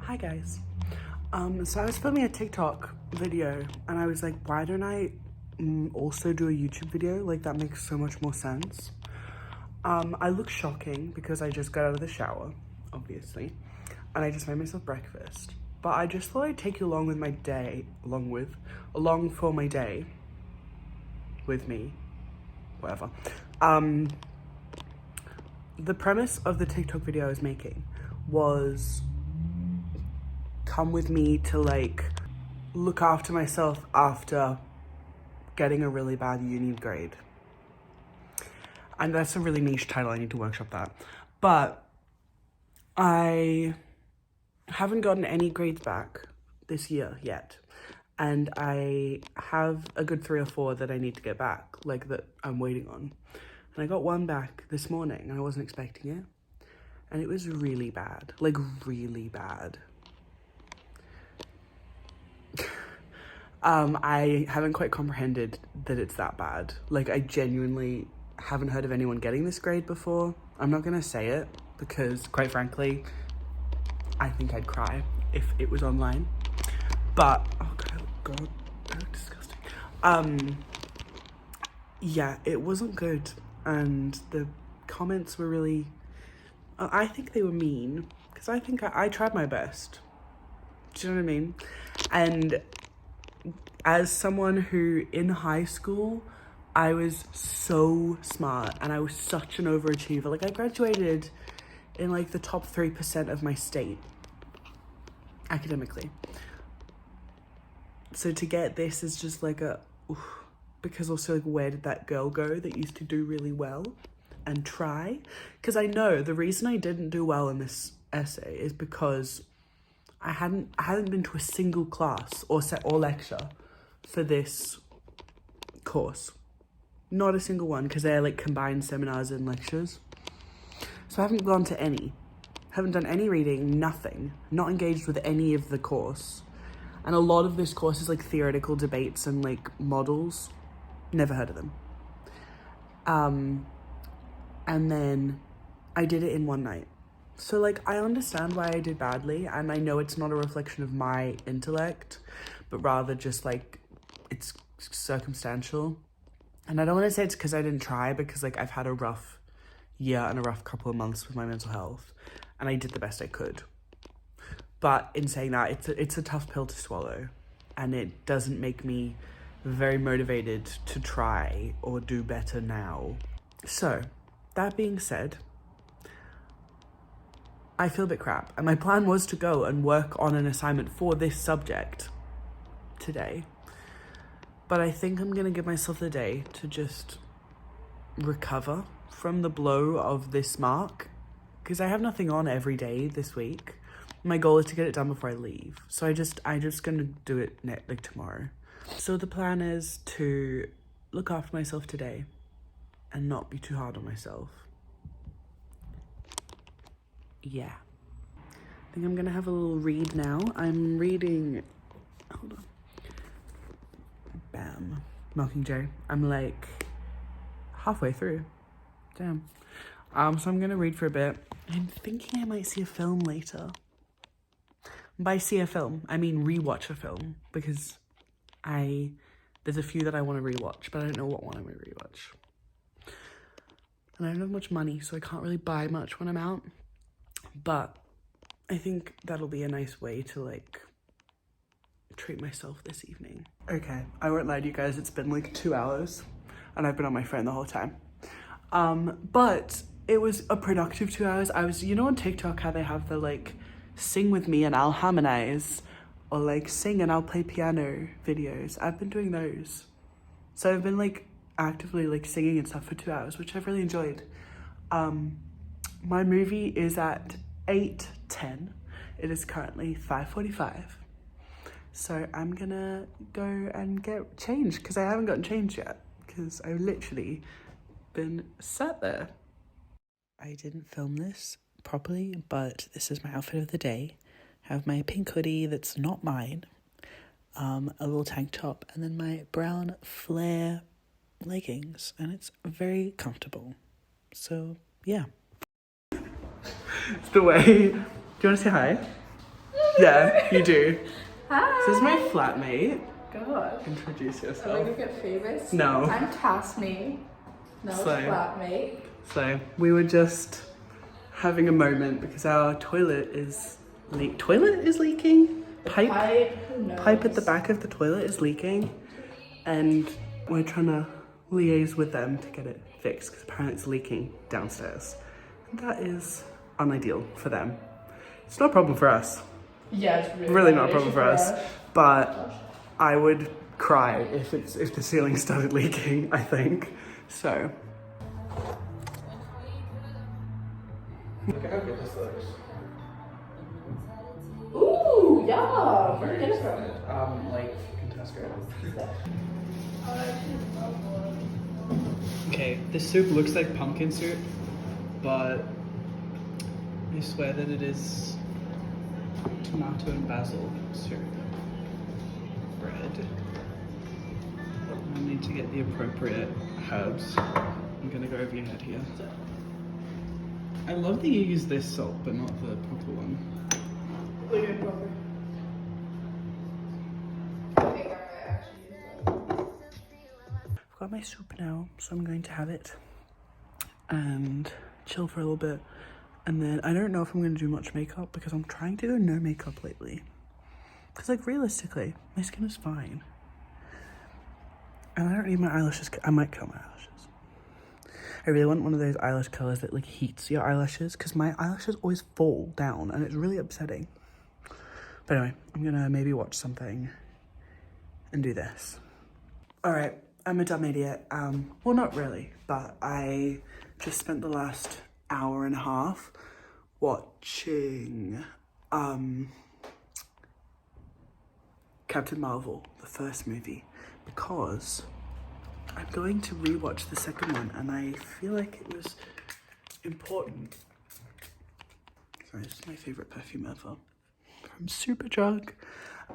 Hi guys. So I was filming a TikTok video and I was like, why don't I also do a YouTube video? Like, that makes so much more sense. I look shocking because I just got out of the shower, obviously, and I just made myself breakfast. But I just thought I'd take you along with my day, along for my day with me, whatever. The premise of the TikTok video I was making was come with me to like look after myself after getting a really bad uni grade. And that's a really niche title, I need to workshop that. But I haven't gotten any grades back this year yet. And I have a good 3 or 4 that I need to get back, like that I'm waiting on. And I got one back this morning and I wasn't expecting it. And it was really bad, like really bad. I haven't quite comprehended that it's that bad. Like, I genuinely haven't heard of anyone getting this grade before. I'm not gonna say it because, quite frankly, I think I'd cry if it was online. But, oh god, that looked disgusting. Yeah, it wasn't good. And the comments were really, I think they were mean, because I think I tried my best. Do you know what I mean? And as someone who, in high school, I was so smart and I was such an overachiever. Like, I graduated in like the top 3% of my state, academically. So to get this is just like a, oof, because also like, where did that girl go that used to do really well and try? Because I know the reason I didn't do well in this essay is because I hadn't been to a single class or lecture for this course. Not a single one, because they're like combined seminars and lectures. So I haven't gone to any. Haven't done any reading, nothing. Not engaged with any of the course. And a lot of this course is like theoretical debates and like models. Never heard of them. And then I did it in one night. So like, I understand why I did badly, and I know it's not a reflection of my intellect, but rather just like, it's circumstantial. And I don't want to say it's because I didn't try, because like, I've had a rough year and a rough couple of months with my mental health, and I did the best I could. But in saying that, it's a tough pill to swallow, and it doesn't make me very motivated to try or do better now. So, that being said, I feel a bit crap, and my plan was to go and work on an assignment for this subject today. But I think I'm gonna give myself the day to just recover from the blow of this mark, because I have nothing on every day this week. My goal is to get it done before I leave. So I just gonna do it like tomorrow. So the plan is to look after myself today and not be too hard on myself. Yeah. I think I'm gonna have a little read now. I'm reading, hold on. Bam. Mockingjay. I'm like halfway through. Damn. So I'm gonna read for a bit. I'm thinking I might see a film later. By see a film, I mean rewatch a film, because there's a few that I want to rewatch, but I don't know what one I'm gonna rewatch. And I don't have much money, so I can't really buy much when I'm out. But I think that'll be a nice way to like treat myself this evening. Okay, I won't lie to you guys, it's been like 2 hours and I've been on my phone the whole time. But it was a productive 2 hours. I was, you know, on TikTok how they have the like sing with me and I'll harmonize, or like sing and I'll play piano videos. I've been doing those. So I've been like actively like singing and stuff for 2 hours, which I've really enjoyed. My movie is at 8:10. It is currently 5:45. So I'm gonna go and get changed, because I haven't gotten changed yet, because I've literally been sat there. I didn't film this properly, but this is my outfit of the day. I have my pink hoodie that's not mine, a little tank top, and then my brown flare leggings, and it's very comfortable. So yeah. It's the way. Do you want to say hi? Yeah, you do. Hi. This is my flatmate. God. Introduce Are we yourself. gonna get famous? No. I'm Tasmi. No, So- flatmate. So we were just having a moment because our toilet is leaking. Pipe Who knows? pipe at the back of the toilet is leaking, and we're trying to liaise with them to get it fixed because apparently it's leaking downstairs. And that is unideal for them. It's no problem for us. Yeah, it's Really not a problem for us. But I would cry if the ceiling started leaking, I think. So. Look at how good this looks. Ooh, yeah. Where did you get it from? Like in Tesco. Okay, this soup looks like pumpkin soup, but I swear that it is tomato and basil soup. Bread. I need to get the appropriate herbs. I'm gonna go over your head here. I love that you use this salt, but not the proper one. I've got my soup now, so I'm going to have it and chill for a little bit. And then I don't know if I'm going to do much makeup because I'm trying to do no makeup lately. Because like realistically, my skin is fine. And I don't need my eyelashes. I might curl my eyelashes. I really want one of those eyelash colors that like heats your eyelashes because my eyelashes always fall down and it's really upsetting. But anyway, I'm gonna maybe watch something and do this. All right, I'm a dumb idiot. Well, not really, but I just spent the last hour and a half watching Captain Marvel, the first movie, because I'm going to rewatch the second one and I feel like it was important. Sorry, this is my favorite perfume ever. From Superdrug.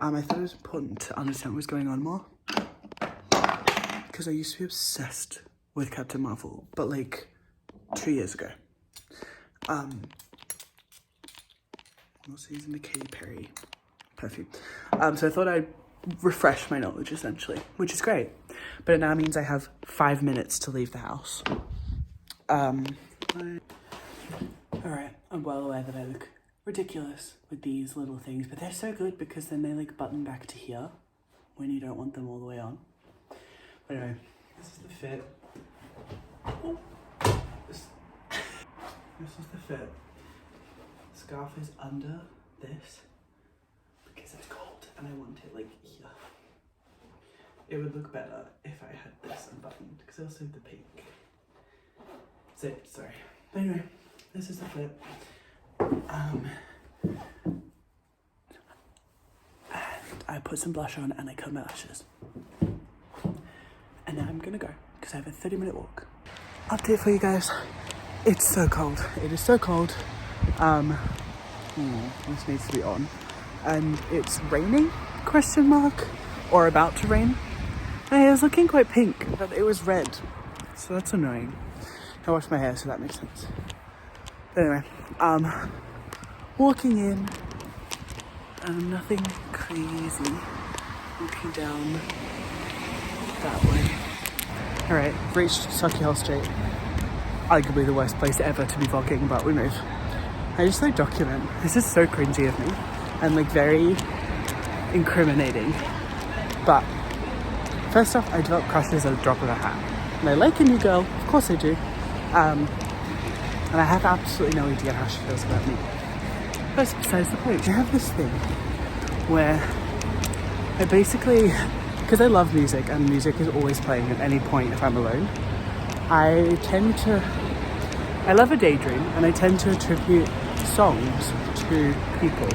I thought it was important to understand what was going on more. Because I used to be obsessed with Captain Marvel, but like 2 years ago. I'm also using the Katy Perry perfume. So I thought I'd refresh my knowledge essentially, which is great. But it now means I have 5 minutes to leave the house. Alright, I'm well aware that I look ridiculous with these little things, but they're so good because then they like button back to here when you don't want them all the way on. But anyway, this is the fit. Oh. This is the fit. Scarf is under this because it's cold and I want it like here. It would look better if I had this unbuttoned because I also have the pink. Zip, sorry. But anyway, this is the fit. And I put some blush on and I curl my lashes. And now I'm gonna go because I have a 30-minute walk. Update for you guys. It's so cold. It is so cold. This needs to be on. And it's raining, ? Or about to rain. And it was looking quite pink, but it was red. So that's annoying. I washed my hair, so that makes sense. But anyway, walking in, nothing crazy. Walking down that way. Alright, reached Sauchiehall Street. Arguably the worst place ever to be vlogging, but we move. I just like document. This is so cringy of me and like very incriminating. But first off, I developed crushes at the drop of a hat. And I like a new girl, of course I do. And I have absolutely no idea how she feels about me. That's besides the point. I have this thing where I basically, because I love music and music is always playing at any point if I'm alone, I love a daydream and I tend to attribute songs to people,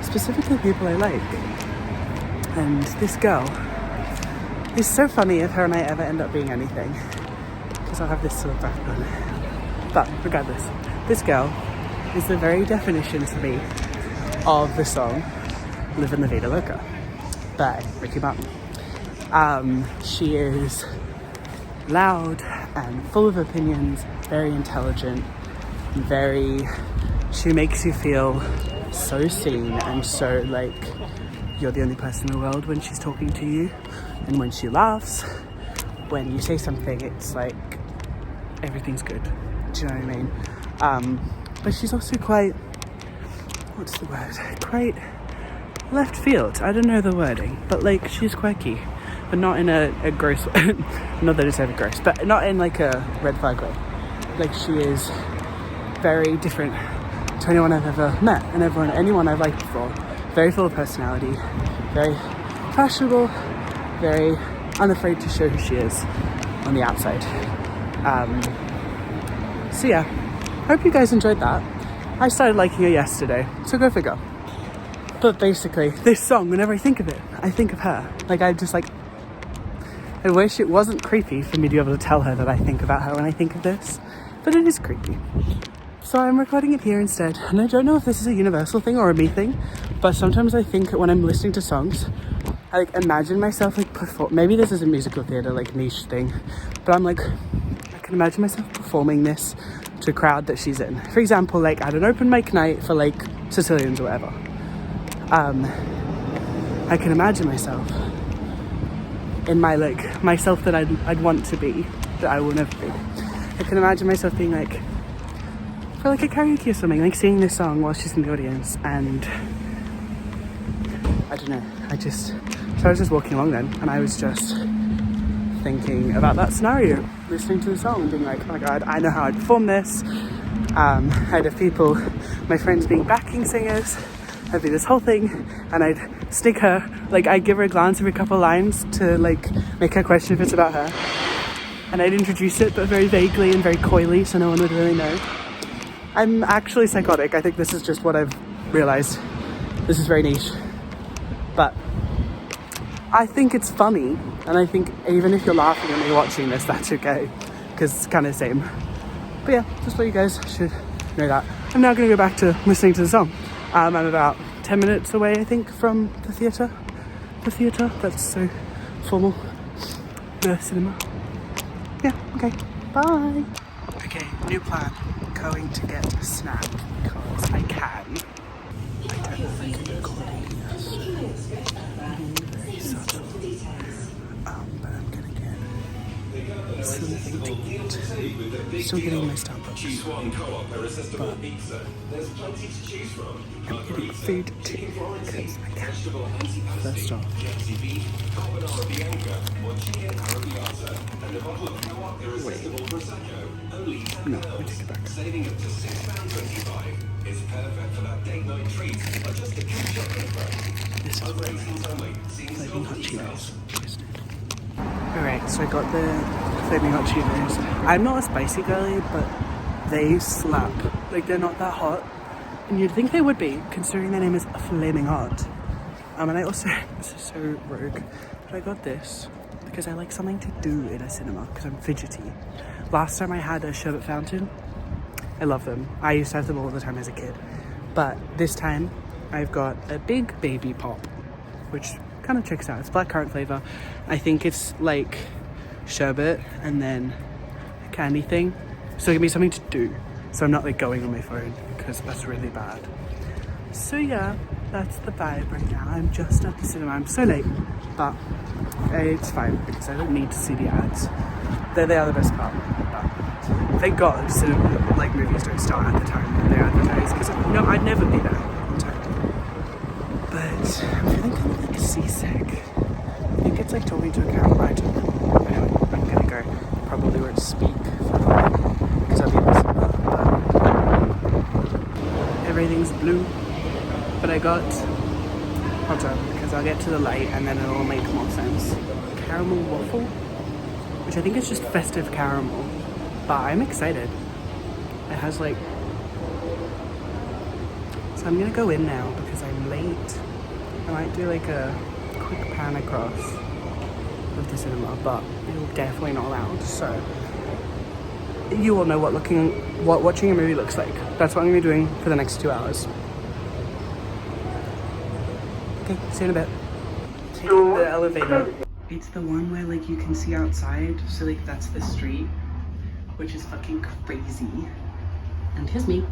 specifically people I like. And this girl is so funny if her and I ever end up being anything, because I'll have this sort of background. But regardless, this girl is the very definition to me of the song Livin' La Vida Loca by Ricky Martin. She is loud and full of opinions, very intelligent, she makes you feel so seen and so like you're the only person in the world when she's talking to you, and when she laughs, when you say something, it's like everything's good. Do you know what I mean? But she's also quite, what's the word? Quite left field. I don't know the wording, but like she's quirky, but not in a gross way. Not that it's ever gross, but not in like a red flag way. Like she is very different to anyone I've ever met and anyone I've liked before. Very full of personality, very fashionable, very unafraid to show who she is on the outside. So yeah, hope you guys enjoyed that. I started liking her yesterday, so go figure. But basically, this song, whenever I think of it, I think of her. Like I wish it wasn't creepy for me to be able to tell her that I think about her when I think of this, but it is creepy. So I'm recording it here instead, and I don't know if this is a universal thing or a me thing, but sometimes I think when I'm listening to songs, I like imagine myself like perform. Maybe this is a musical theatre like niche thing, but I'm like, I can imagine myself performing this to a crowd that she's in. For example, like at an open mic night for like Sicilians or whatever. I can imagine myself in my like myself that I'd want to be, that I will never be. I can imagine myself being like, for like a karaoke or something, like singing this song while she's in the audience, and I don't know, so I was just walking along then, and I was just thinking about that scenario, listening to the song, being like, oh my god, I know how I'd perform this. I'd have people, my friends being backing singers, I'd be this whole thing, and I'd stick her, like I'd give her a glance every couple of lines to like make her question if it's about her, and I'd introduce it but very vaguely and very coyly so no one would really know. I'm actually psychotic. I think this is just what I've realized. This is very niche, but I think it's funny, and I think even if you're laughing at me watching this, that's okay, because it's kind of the same. But yeah, just what you guys should know that. I'm now going to go back to listening to the song. I'm about 10 minutes away, I think, from the theatre. The theatre, that's so formal. The cinema. Yeah, okay, bye. Okay, new plan. Going to get a snack because I can. I don't know if I can record this. Very subtle. But I'm gonna get something to eat. Still getting my Starbucks. But I'm getting food too because I can. First off. Wait. No, I take it back. Saving up to £6.25 is perfect for that date night treat or just a catch up on the This is flaming hot Cheetos. Alright, so I got the flaming hot Cheetos. I'm not a spicy girly, but they slap. Like, they're not that hot. And you'd think they would be, considering their name is Flaming Hot. And I also, this is so rogue, but I got this because I like something to do in a cinema, because I'm fidgety. Last time I had a sherbet fountain. I love them. I used to have them all the time as a kid. But this time, I've got a big baby pop, which kind of checks out. It's blackcurrant flavour. I think it's like sherbet and then a candy thing. So it'll be something to do. So I'm not like going on my phone, because that's really bad. So yeah, that's the vibe right now. I'm just at the cinema. I'm so late, but it's fine because I don't need to see the ads. They are the best part. But thank God cinema, like movies don't start at the time that they're advertised, because I'd never be there on time. But I'm feeling kind of like seasick. I think it's like talking to a camera. I don't know. Anyway, I'm gonna go. Probably won't speak for long because I'll be in the cinema. But everything's blue. But I got hot dog because I'll get to the light and then it'll make more sense. Caramel waffle, which I think is just festive caramel, but I'm excited. It has like, so I'm gonna go in now because I'm late. I might do like a quick pan across of the cinema, but it'll definitely not loud, so you all know what watching a movie looks like. That's what I'm gonna be doing for the next 2 hours. Okay, see you in a bit. Taking the elevator. It's the one where like you can see outside, so like that's the street, which is fucking crazy. And here's me.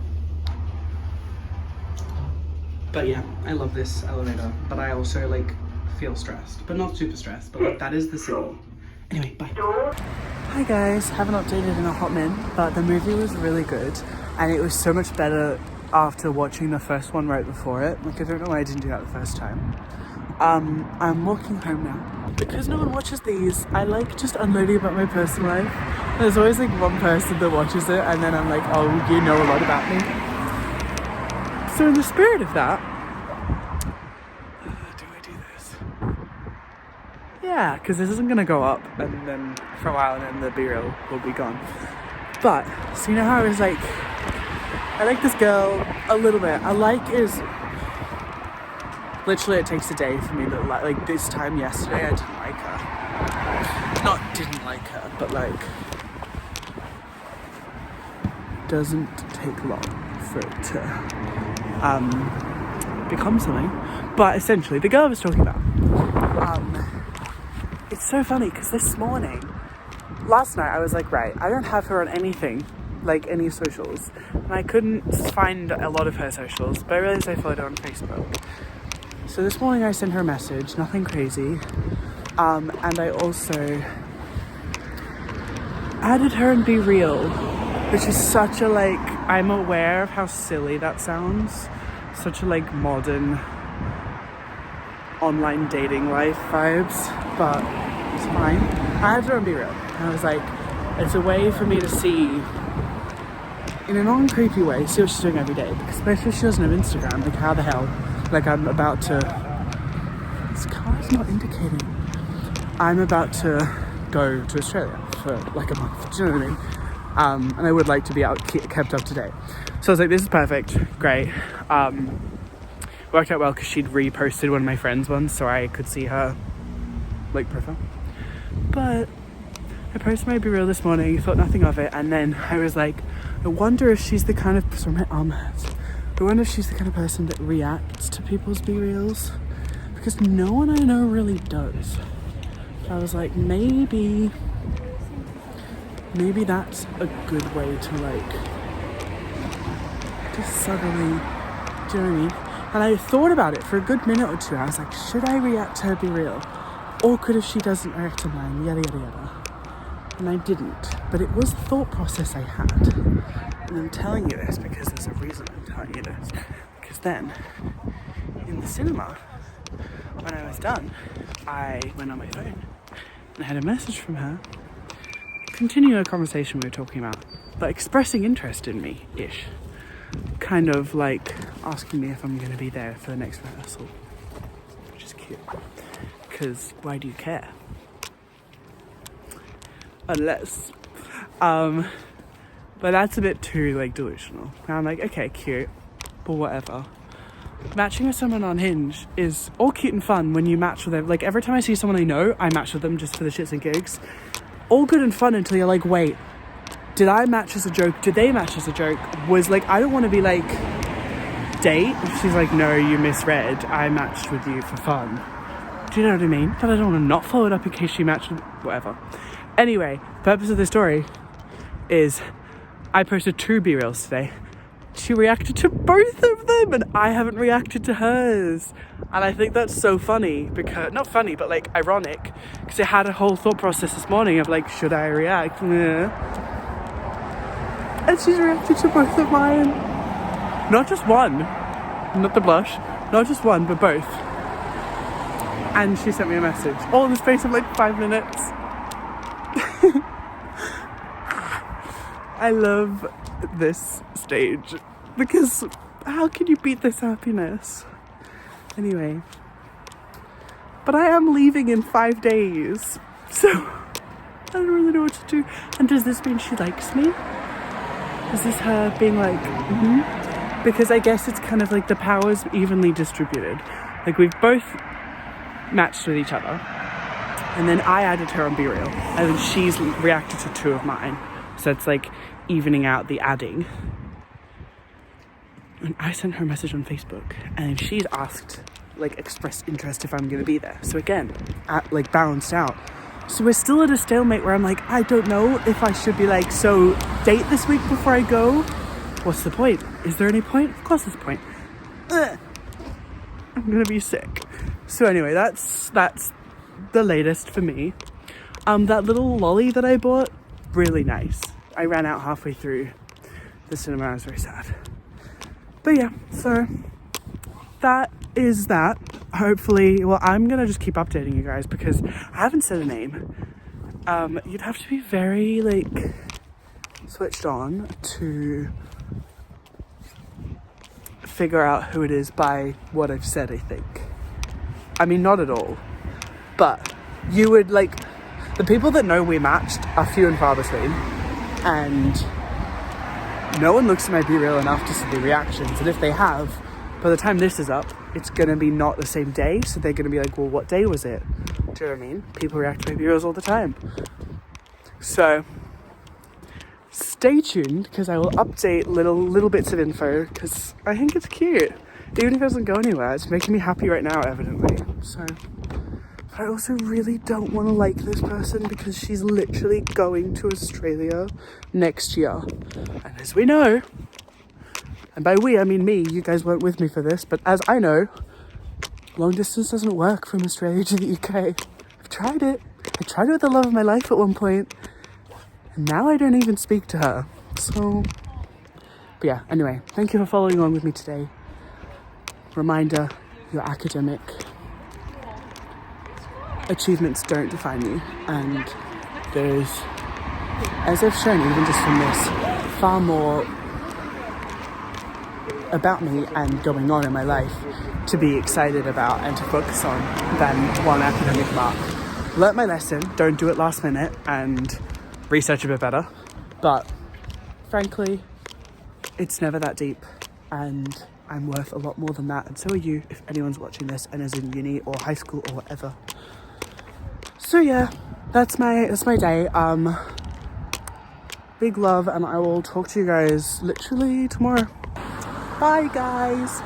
But yeah, I love this elevator, but I also like feel stressed, but not super stressed, but like that is the city. Anyway, bye. Hi guys, haven't updated in a hot minute, but the movie was really good and it was so much better after watching the first one right before it. Like I don't know why I didn't do that the first time. I'm walking home now. Because no one watches these, I like just unloading about my personal life. There's always like one person that watches it and then I'm like, oh, you know a lot about me. So in the spirit of that, do I do this? Yeah, because this isn't going to go up and then for a while and then the B-roll will be gone. But, so you know how I was like, I like this girl a little bit. I like is, literally it takes a day for me to like this time yesterday I didn't like her. Not didn't like her, but like, doesn't take long for it to become something. But essentially, the girl I was talking about, it's so funny because this morning, last night I was like, right, I don't have her on anything, like any socials, and I couldn't find a lot of her socials, but I realized I followed her on Facebook. So this morning I sent her a message, nothing crazy, and I also added her in Be Real, which is such a like, I'm aware of how silly that sounds, such a like modern online dating life vibes, but it's fine. I had her on Be Real, and I was like, it's a way for me to see, in a non-creepy way, see what she's doing every day, because especially if she doesn't have Instagram, like how the hell, like I'm about to, this car is not indicating, I'm about to go to Australia for like a month, do you know what I mean? And I would like to be kept up to date. So I was like, this is perfect, great. Worked out well because she'd reposted one of my friends' ones so I could see her like profile. But I posted my Be Real this morning, thought nothing of it, and then I was like, I wonder if she's the kind of, sorry, my arm hurts. I wonder if she's the kind of person that reacts to people's Be Reals, because no one I know really does. So I was like, maybe that's a good way to like, just subtly, do you know what I mean? And I thought about it for a good minute or two. I was like, should I react to her Be Real? Awkward if she doesn't react to mine, yada yada yada. And I didn't, but it was a thought process I had. And I'm telling you this because there's a reason I'm telling you this. Because then, in the cinema, when I was done, I went on my phone and I had a message from her, continuing a conversation we were talking about, but expressing interest in me-ish. Kind of like asking me if I'm going to be there for the next rehearsal, which is cute. Because why do you care? Unless, but that's a bit too like delusional. And I'm like, okay, cute, but whatever. Matching with someone on Hinge is all cute and fun when you match with them. Like every time I see someone I know, I match with them just for the shits and gigs. All good and fun until you're like, wait, did I match as a joke? Did they match as a joke? Was like, I don't want to be like, date. She's like, no, you misread. I matched with you for fun. Do you know what I mean? But I don't want to not follow it up in case she matched with whatever. Anyway, purpose of the story is I posted 2 B-Reels today. She reacted to both of them and I haven't reacted to hers. And I think that's so funny because, not funny, but like ironic, because I had a whole thought process this morning of like, should I react? And she's reacted to both of mine. Not just one, not the blush, not just one, but both. And she sent me a message, all in the space of like 5 minutes. I love this stage because how can you beat this happiness? Anyway, but I am leaving in 5 days, so I don't really know what to do. And does this mean she likes me? Is this her being like, Because I guess it's kind of like the power's evenly distributed. Like we've both matched with each other, and then I added her on Be Real, and then she's reacted to 2 of mine. So it's like evening out the adding. And I sent her a message on Facebook, and she's asked, like, expressed interest if I'm going to be there. So again, like balanced out. So we're still at a stalemate where I'm like, I don't know if I should be like, so date this week before I go. What's the point? Is there any point? Of course there's a point. I'm gonna be sick. So anyway, that's the latest for me. That little lolly that I bought, really nice. I ran out halfway through the cinema. I was very sad. But yeah, so that is that. Hopefully, well, I'm gonna just keep updating you guys because I haven't said a name. You'd have to be very like switched on to figure out who it is by what I've said, I think. I mean, not at all, but you would like, the people that know we matched are few and far between, and no one looks at my Be Real enough to see the reactions, and if they have, by the time this is up, it's gonna be not the same day, so they're gonna be like, well, what day was it? Do you know what I mean? People react to my Be Reals all the time. So stay tuned, because I will update little bits of info, because I think it's cute. Even if it doesn't go anywhere, it's making me happy right now, evidently. So, but I also really don't want to like this person because she's literally going to Australia next year. And as we know, and by we I mean me, you guys weren't with me for this, but as I know, long distance doesn't work from Australia to the UK. I've tried it. I tried it with the love of my life at one point. And now I don't even speak to her. So, but yeah, anyway, thank you for following along with me today. Reminder, your academic achievements don't define you. And there's, as I've shown even just from this, far more about me and going on in my life to be excited about and to focus on than one academic mark. Learnt my lesson, don't do it last minute, and research a bit better. But frankly, it's never that deep, and I'm worth a lot more than that, and so are you if anyone's watching this and is in uni or high school or whatever. So yeah, that's my day. Big love, and I will talk to you guys literally tomorrow. Bye guys.